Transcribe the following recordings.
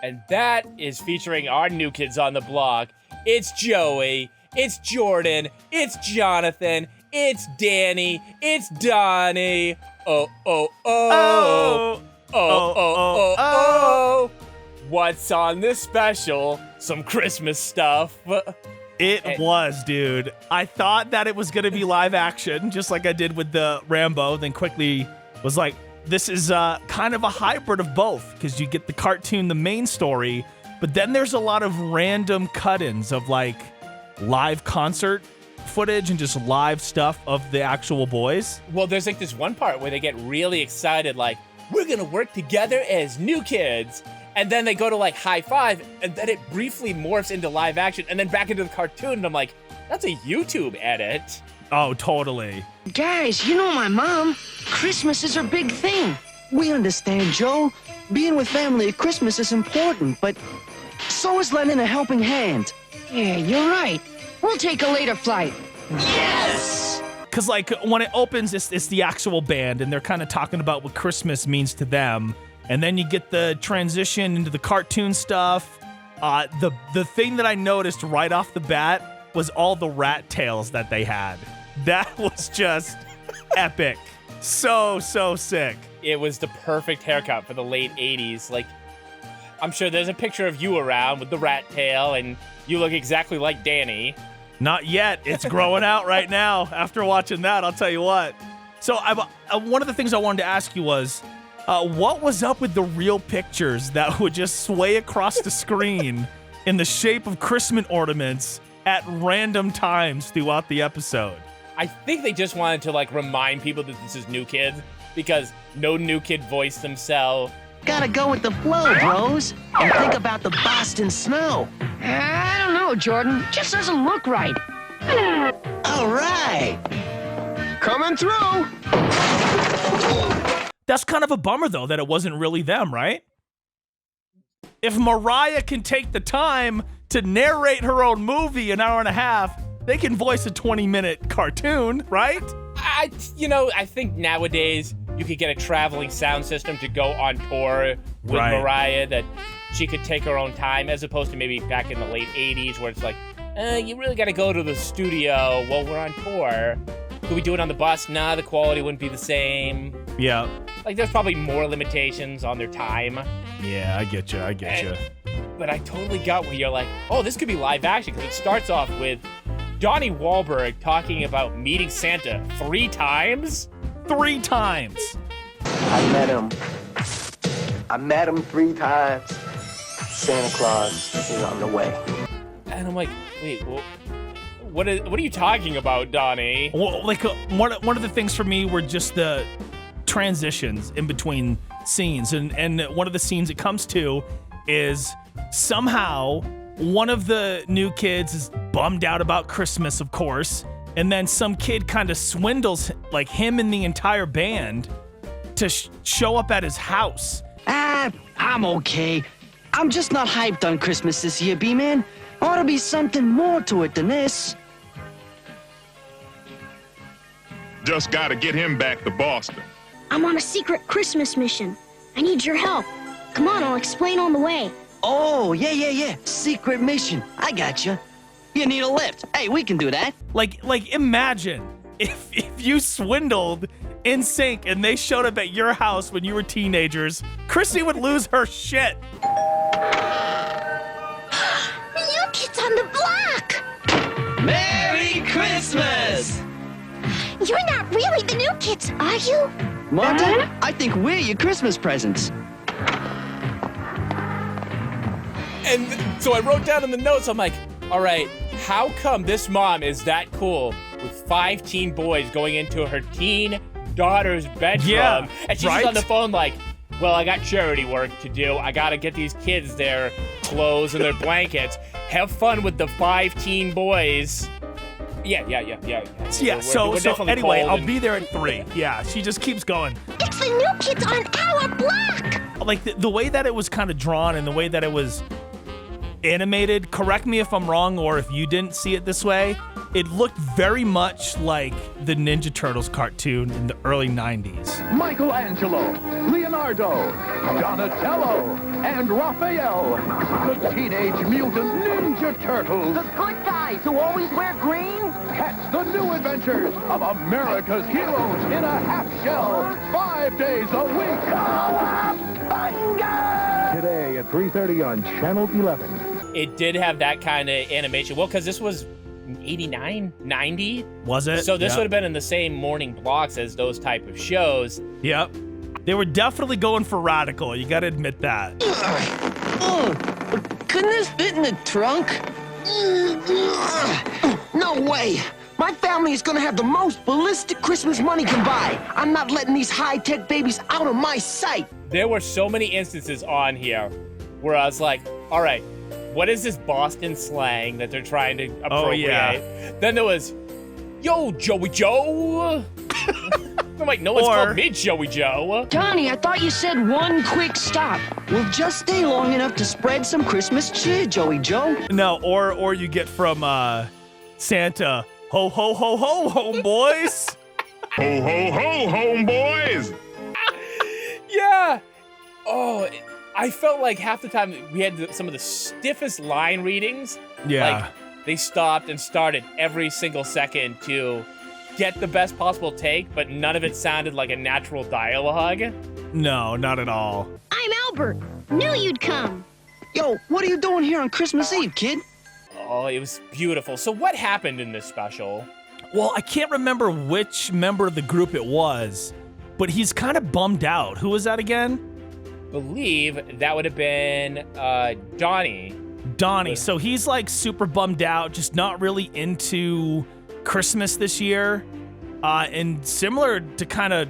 And that is featuring our new kids on the block. It's Joey, it's Jordan, it's Jonathan, it's Danny, it's Donnie. Oh, oh, oh. Oh, oh, oh, oh. What's on this special? Some Christmas stuff. It was, dude. I thought that it was going to be live action, just like I did with the Rambo, then quickly was like, this is kind of a hybrid of both, because you get the cartoon, the main story, but then there's a lot of random cut-ins of like live concert footage and just live stuff of the actual boys. Well, there's like this one part where they get really excited, like, we're gonna work together as new kids. And then they go to like high five, and then it briefly morphs into live action and then back into the cartoon. And I'm like, that's a YouTube edit. Oh, totally. Guys, you know my mom. Christmas is her big thing. We understand, Joe. Being with family at Christmas is important, but so is lending a helping hand. Yeah, you're right. We'll take a later flight. Yes! Because, like, when it opens, it's the actual band, and they're kind of talking about what Christmas means to them. And then you get the transition into the cartoon stuff. The thing that I noticed right off the bat was all the rat tails that they had. That was just epic. So sick. It was the perfect haircut for the late 80s. Like, I'm sure there's a picture of you around with the rat tail, and you look exactly like Danny. Not yet. It's growing out right now. After watching that, I'll tell you what. So one of the things I wanted to ask you was, what was up with the real pictures that would just sway across the screen in the shape of Christmas ornaments at random times throughout the episode? I think they just wanted to, like, remind people that this is New Kids, because no new kid voiced themselves. Gotta go with the flow, bros. And think about the Boston snow. I don't know, Jordan. Just doesn't look right. All right. Coming through. That's kind of a bummer, though, that it wasn't really them, right? If Mariah can take the time to narrate her own movie an hour and a half, they can voice a 20-minute cartoon, right? I think nowadays you could get a traveling sound system to go on tour with Mariah, that she could take her own time, as opposed to maybe back in the late 80s where it's like, you really got to go to the studio while we're on tour. Could we do it on the bus? Nah, the quality wouldn't be the same. Yeah. Like, there's probably more limitations on their time. Yeah, I get you. But I totally got where you're like, oh, this could be live action, because it starts off with Donnie Wahlberg talking about meeting Santa 3 times? 3 times. I met him 3 times. Santa Claus is on the way. And I'm like, wait, well, what are you talking about, Donnie? Well, like one of the things for me were just the transitions in between scenes, and one of the scenes it comes to is somehow one of the new kids is bummed out about Christmas, of course, and then some kid kind of swindles like him and the entire band to show up at his house. I'm okay. I'm just not hyped on Christmas this year, B-Man. Ought to be something more to it than this. Just gotta get him back to Boston. I'm on a secret Christmas mission. I need your help. Come on, I'll explain on the way. Oh, yeah. Secret mission. I got you. You need a lift. Hey, we can do that. Like imagine if you swindled NSYNC and they showed up at your house when you were teenagers. Chrissy would lose her shit. The new kids on the block! Merry Christmas! You're not really the new kids, are you? Martha, I think we're your Christmas presents. And so I wrote down in the notes, I'm like, all right, how come this mom is that cool with 5 teen boys going into her teen daughter's bedroom? Yeah, and she's just on the phone like, well, I got charity work to do. I got to get these kids their clothes and their blankets. Have fun with the 5 teen boys. Yeah. So anyway, I'll be there at 3. Yeah, she just keeps going. It's the new kids on our block! Like the way that it was kind of drawn and the way that it was animated, correct me if I'm wrong or if you didn't see it this way, it looked very much like the Ninja Turtles cartoon in the early 90s. Michelangelo, Leonardo, Donatello, and Raphael, the Teenage Mutant Ninja Turtles. The good guys who always wear green? Catch the new adventures of America's heroes in a half shell, 5 days a week. Today at 3:30 on Channel 11. It did have that kind of animation. Well, because this was 89, 90. Was it? So this would have been in the same morning blocks as those type of shows. Yep. They were definitely going for radical. You got to admit that. Couldn't this fit in the trunk? No way! My family is gonna have the most ballistic Christmas money can buy. I'm not letting these high-tech babies out of my sight. There were so many instances on here where I was like, all right, what is this Boston slang that they're trying to appropriate? Oh, yeah. Then there was, yo, Joey Joe. I'm like, no one's called me Joey Joe. Donnie, I thought you said one quick stop. Well, just stay long enough to spread some Christmas cheer, Joey Joe. No, or you get from Santa, ho, ho, ho, ho, homeboys. Ho, ho, ho, homeboys. Yeah. Oh, I felt like half the time we had some of the stiffest line readings. Yeah. Like, they stopped and started every single second to get the best possible take, but none of it sounded like a natural dialogue. No, not at all. I'm Albert. Knew you'd come. Yo, what are you doing here on Christmas Eve, kid? Oh, it was beautiful. So what happened in this special? Well, I can't remember which member of the group it was, but he's kind of bummed out. Who was that again? Believe that would have been Donnie. Donnie. So he's like super bummed out, just not really into Christmas this year. And similar to kind of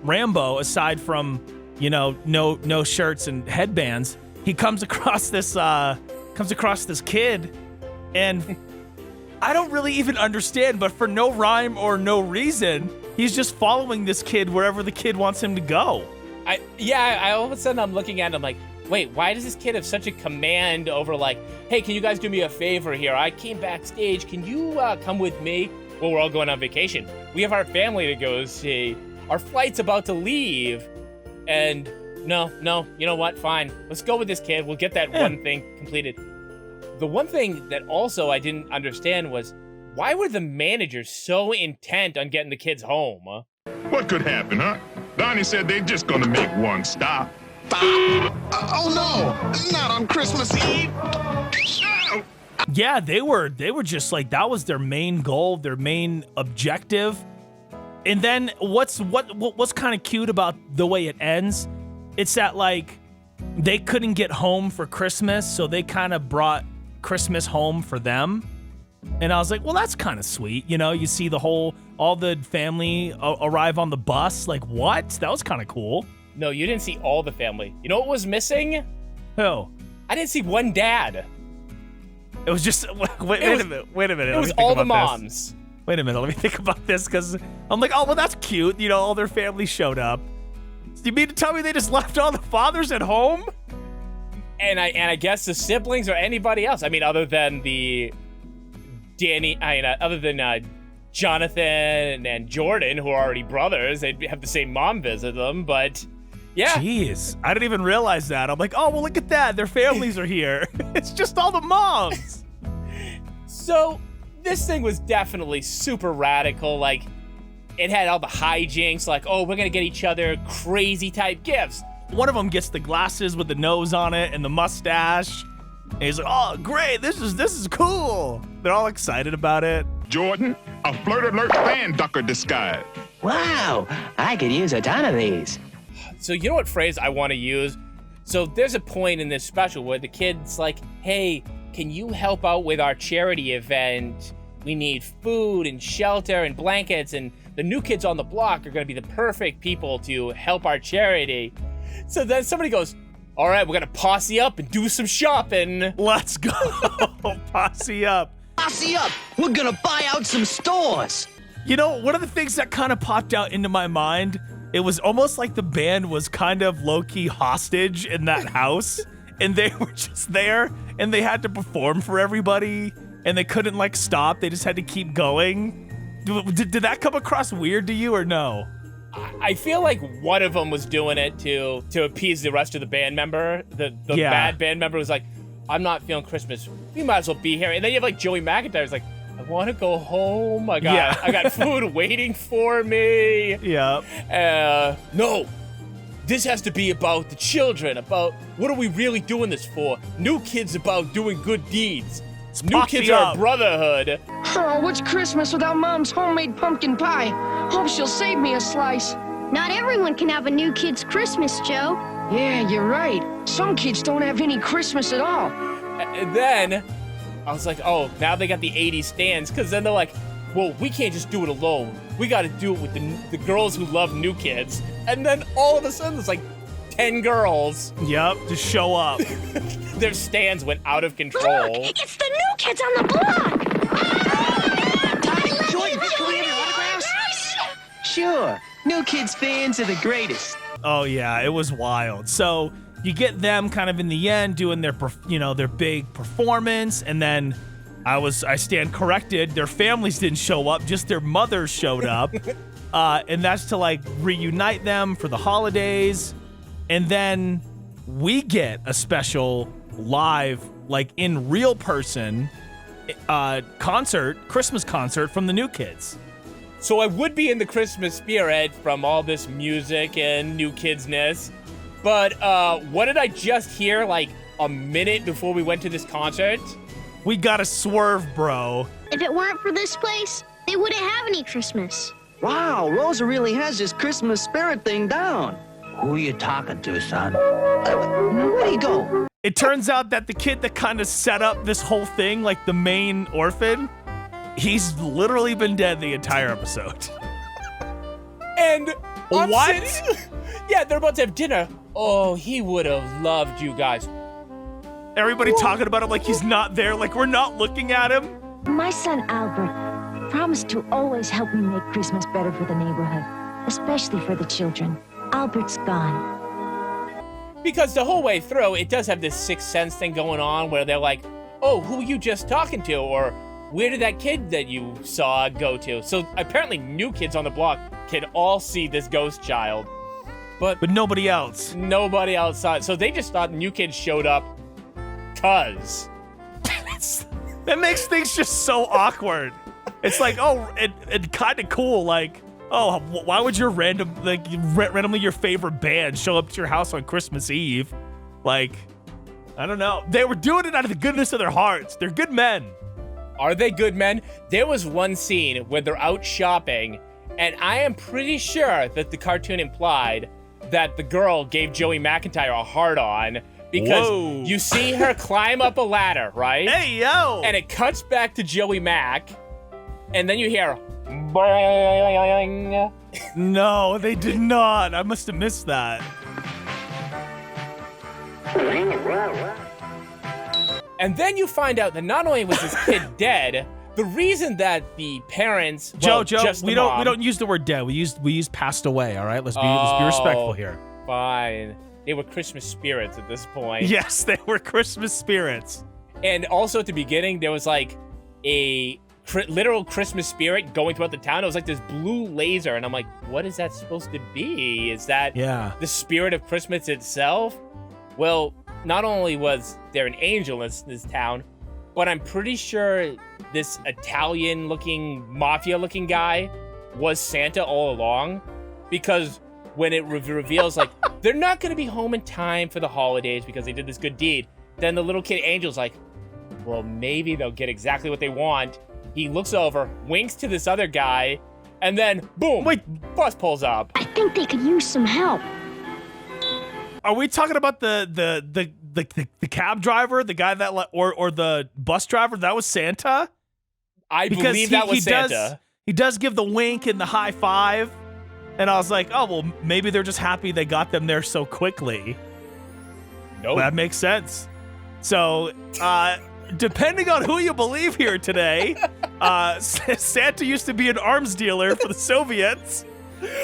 Rambo, aside from, you know, no shirts and headbands, he comes across this kid, and I don't really even understand, but for no rhyme or no reason, he's just following this kid wherever the kid wants him to go. I all of a sudden I'm looking at him like, wait, why does this kid have such a command over like, hey, can you guys do me a favor here? I came backstage. Can you come with me? Well, we're all going on vacation. We have our family to go see. Our flight's about to leave. And no, you know what? Fine. Let's go with this kid. We'll get that one thing completed. The one thing that also I didn't understand was, why were the managers so intent on getting the kids home? What could happen, huh? Donnie said they're just gonna make one stop. Oh no, not on Christmas Eve. Yeah, they were just like, that was their main goal, their main objective. And then what's kind of cute about the way it ends, it's that like they couldn't get home for Christmas, so they kind of brought Christmas home for them. And I was like, well, that's kind of sweet. You know, you see all the family arrive on the bus. Like, what? That was kind of cool. No, you didn't see all the family. You know what was missing? Who? I didn't see one dad. It was just, wait a minute. It was all the moms. Wait a minute, let me think about this, because I'm like, oh, well, that's cute. You know, all their family showed up. Do you mean to tell me they just left all the fathers at home? And I guess the siblings or anybody else. I mean, other than Jonathan and Jordan, who are already brothers, they'd have the same mom visit them, but yeah. Jeez, I didn't even realize that. I'm like, oh, well, look at that. Their families are here. It's just all the moms. So this thing was definitely super radical. Like, it had all the hijinks, like, oh, we're going to get each other crazy type gifts. One of them gets the glasses with the nose on it and the mustache. And he's like, oh, great, this is cool. They're all excited about it. Jordan, a Flirt Alert fan ducker disguise. Wow, I could use a ton of these. So you know what phrase I want to use? So there's a point in this special where the kid's like, hey, can you help out with our charity event? We need food and shelter and blankets, and the new kids on the block are going to be the perfect people to help our charity. So then somebody goes, all right, we're going to posse up and do some shopping. Let's go. Posse up. Posse up. We're going to buy out some stores. You know, one of the things that kind of popped out into my mind, it was almost like the band was kind of low-key hostage in that house, and they were just there, and they had to perform for everybody, and they couldn't, like, stop. They just had to keep going. Did that come across weird to you, or no? I feel like one of them was doing it to appease the rest of the band member. The bad band member was like, I'm not feeling Christmas. We might as well be here. And then you have like Joey McIntyre's like, I want to go home. I got food waiting for me. Yeah. No. This has to be about the children, about what are we really doing this for? New Kids about doing good deeds. New Kids are a brotherhood. Oh, what's Christmas without Mom's homemade pumpkin pie? Hope she'll save me a slice. Not everyone can have a New Kid's Christmas, Joe. Yeah, you're right. Some kids don't have any Christmas at all. And then I was like, oh, now they got the 80s stands, because then they're like, well, we can't just do it alone. We got to do it with the girls who love New Kids. And then all of a sudden, there's like 10 girls. Yep, just show up. Their stands went out of control. Look, it's the New Kids on the block. Joy, can we have your autographs? Sure. New Kids fans are the greatest. Oh yeah, it was wild. So you get them kind of in the end doing their big performance, and then I stand corrected. Their families didn't show up, just their mothers showed up. And that's to like reunite them for the holidays. And then we get a special live, like in real person, Christmas concert from the New Kids. So I would be in the Christmas spirit from all this music and New Kidsness. But what did I just hear like a minute before we went to this concert? We gotta swerve, bro. If it weren't for this place, they wouldn't have any Christmas. Wow, Rosa really has this Christmas spirit thing down. Who you talking to, son? Where'd he go? It turns out that the kid that kind of set up this whole thing, like the main orphan, he's literally been dead the entire episode. And I'm what? Yeah, they're about to have dinner. Oh, he would have loved you guys. Everybody talking about him like he's not there, like we're not looking at him. My son Albert promised to always help me make Christmas better for the neighborhood, especially for the children. Albert's gone. Because the whole way through, it does have this sixth sense thing going on where they're like, oh, who you just talking to? Or where did that kid that you saw go to? So apparently New Kids on the block can all see this ghost child. But nobody else. Nobody outside. So they just thought New Kids showed up cuz. That makes things just so awkward. It's like, oh, it kind of cool, like, oh, why would your randomly your favorite band show up to your house on Christmas Eve? Like, I don't know. They were doing it out of the goodness of their hearts. They're good men. Are they good men? There was one scene where they're out shopping, and I am pretty sure that the cartoon implied that the girl gave Joey McIntyre a hard-on because you see her climb up a ladder, right? Hey, yo! And it cuts back to Joey Mac, and then you hear boing. No, they did not. I must have missed that. And then you find out that not only was this kid dead, the reason that the parents, Joe, we don't use the word dead. We use passed away. All right, let's be respectful here. Fine, they were Christmas spirits at this point. Yes, they were Christmas spirits. And also at the beginning, there was like a literal Christmas spirit going throughout the town. It was like this blue laser, and I'm like, what is that supposed to be? Is that the spirit of Christmas itself? Well, not only was there an angel in this town, but I'm pretty sure this Italian-looking, mafia-looking guy was Santa all along, because when it reveals, like, they're not going to be home in time for the holidays because they did this good deed, then the little kid Angel's like, well, maybe they'll get exactly what they want. He looks over, winks to this other guy, and then, boom, bus pulls up. I think they could use some help. Are we talking about the cab driver, the guy that or the bus driver? That was Santa? I believe that was Santa. He does give the wink and the high five. And I was like, oh, well, maybe they're just happy they got them there so quickly. Nope. Well, that makes sense. So, depending on who you believe here today, Santa used to be an arms dealer for the Soviets,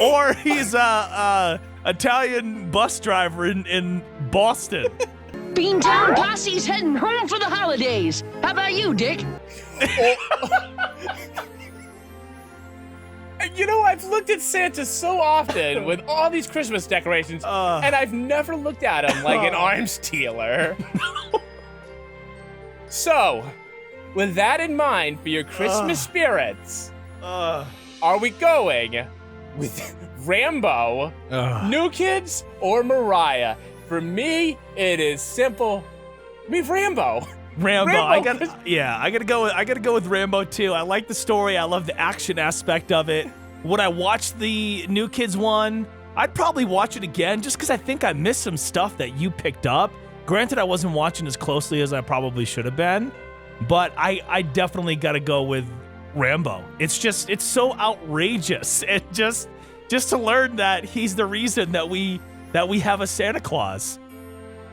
or he's a Italian bus driver in Boston. Beantown Posse's heading home for the holidays. How about you, Dick? I've looked at Santa so often with all these Christmas decorations, and I've never looked at him like an arms dealer. So, with that in mind for your Christmas spirits, are we going with Rambo, New Kids, or Mariah? For me, it is simple. Rambo. Rambo. I gotta go with Rambo too. I like the story. I love the action aspect of it. Would I watch the New Kids one? I'd probably watch it again just because I think I missed some stuff that you picked up. Granted, I wasn't watching as closely as I probably should have been, but I definitely gotta go with Rambo. It's so outrageous. It just to learn that he's the reason that we have a Santa Claus.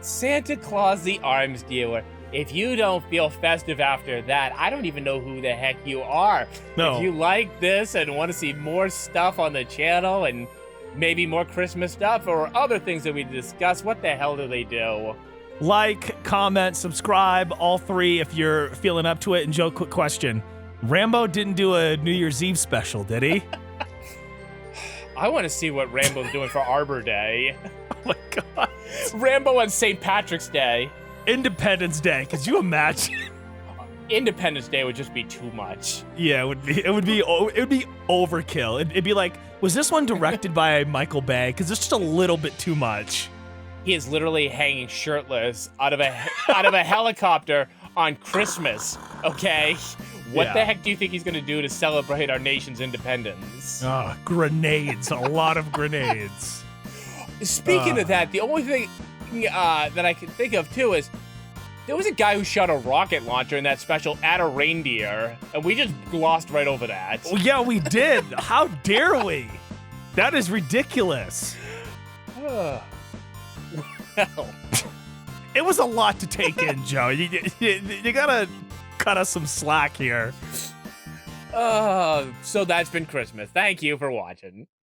Santa Claus the arms dealer. If you don't feel festive after that, I don't even know who the heck you are. No. If you like this and want to see more stuff on the channel and maybe more Christmas stuff or other things that we discuss, what the hell do they do? Like, comment, subscribe, all three if you're feeling up to it. And Joe, quick question. Rambo didn't do a New Year's Eve special, did he? I want to see what Rambo's doing for Arbor Day. Oh my God. Rambo on St. Patrick's Day. Independence Day. Could you imagine? Independence Day would just be too much. Yeah, it would be overkill. It'd be like, was this one directed by Michael Bay? Because it's just a little bit too much. He is literally hanging shirtless out of a helicopter on Christmas. Okay, what the heck do you think he's gonna do to celebrate our nation's independence? Oh, grenades! A lot of grenades. Speaking of that, the only thing that I can think of too is there was a guy who shot a rocket launcher in that special at a reindeer, and we just glossed right over that. Oh, yeah, we did. How dare we? That is ridiculous. Well, it was a lot to take in, Joe. You gotta cut us some slack here. So that's been Christmas. Thank you for watching.